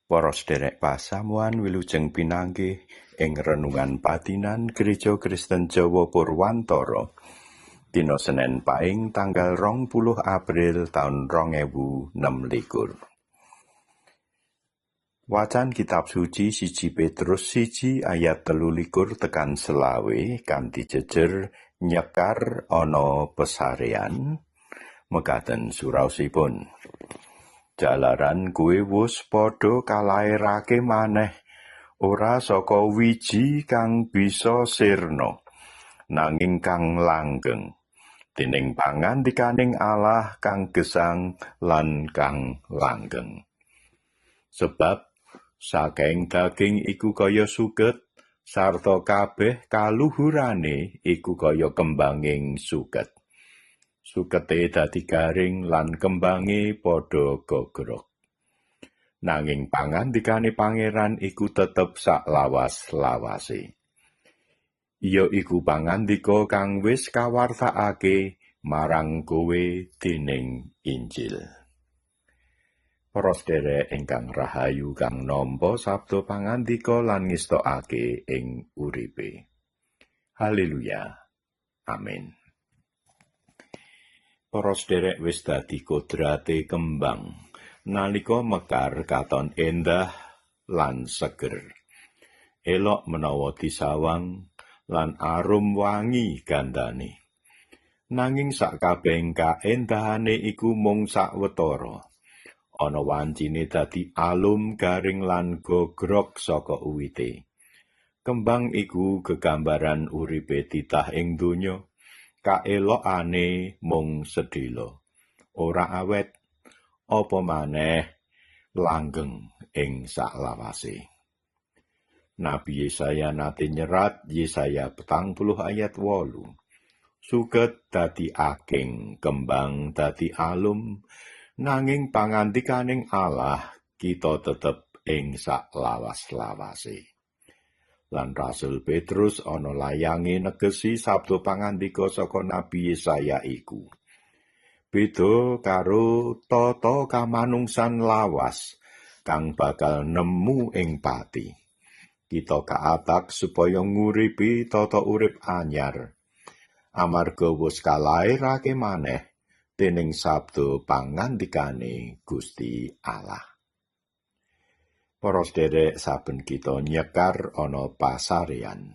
Para sedherek pasamuan wilujeng pinanggih ing renungan patinan Gereja Kristen Jawa Purwantara. Dina Senen Paing tanggal 20 April taun 2026. Wacan kitab suci 1 Petrus 1 ayat 13 tekan 20 kanthi jejer nyekar ana pesarean mekaten suraosipun. Jalaran kuwi wus padha kalairake maneh ora saka wiji kang bisa sirna nanging kang langgeng dening pangandikaning Allah kang gesang lan kang langgeng. Sebab saking daging iku kaya suket sarta kabeh kaluhurane iku kaya kembanging suket. Sukete dadi garing lan kembange padha gogrok. Nanging pangandikane pangeran iku tetep sak lawas-lawase. Iya iku pangandika kang wis kawartakake marang kowe dening Injil. Para sedherek ingkang rahayu kang nampa sabda pangandika lan ngestokake ing uripe. Haleluya. Amin. Para sedherek wis dadi kodrate kembang nalika mekar katon endah lan seger. Elok menawa disawang lan arum wangi gandane. Nanging sakabehing kaendahane iku mung sawetara. Ana wancine dadi alum garing lan gogrok saka uwite. Kembang iku gegambaran uripe titah ing donya. Kaelokane mung sedhela, ora awet, apa maneh langgeng ing saklawase. Nabi Yesaya nate nyerat Yesaya 40 ayat 8. Suket dadi aking, kembang dadi alum, nanging pangandikaning Allah kita tetep ing saklawas-lawase. Lan Rasul Petrus ana layange negesi sabda pangandika saka Nabi Yesaya iku. Beda karo tata kamanungsan lawas kang bakal nemu ing pati. Kita kaatak supaya nguripi tata urip anyar. Amarga wis kalairake maneh dening sabda pangandikane Gusti Allah. Para sedherek saben kita nyekar ana pasarean.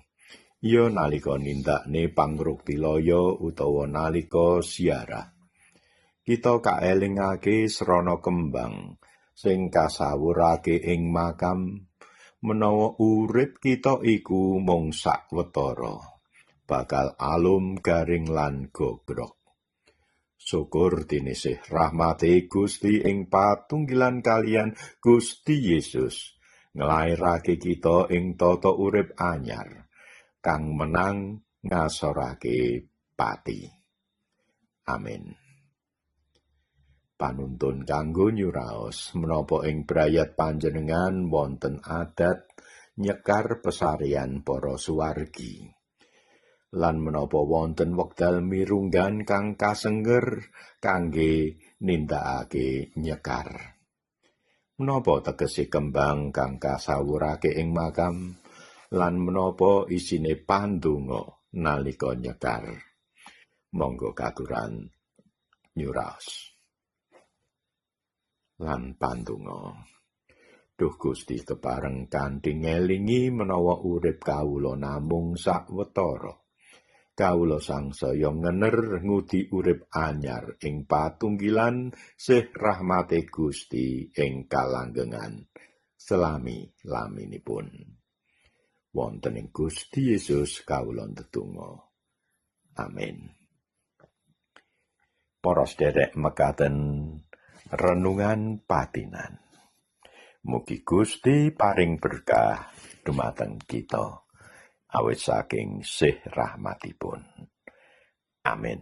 Ya nalika nindakne pangruktilaya utawa nalika ziarah. Kita kaelingake srana kembang sing kasawurake ing makam menawa urip kita iku mung sawetara. Bakal alum garing lan gogrok. Syukur tinisih rahmate Gusti ing patunggilan kalian Gusti Yesus nglairake kita ing tata urip anyar kang menang ngasorake pati. Amin. Panuntun kanggo nyuraos menapa ing brayat panjenengan wonten adat nyekar pesarean para suwargi. Lan menapa wonten wekdal mirunggan kang kasengger kangge nindakake nyekar. Menapa tegese kembang kang kasawurake ing makam lan menapa isine pandonga nalika nyekar. Monggo katuran nyuraos. Lan pandonga. Duh Gusti kepareng kanthi ngelingi menawa urip kawula namung sawetara. Kawula sangsaya ngener ngudi urip anyar ing patunggilan sih rahmate Gusti ing kalanggengan selami-laminipun. Wonten ing Gusti Yesus kawula ndedonga. Amin. Para sedherek mekaten renungan patinan. Mugi Gusti paring berkah dumateng kita. Awit saking sih rahmatipun. Amin.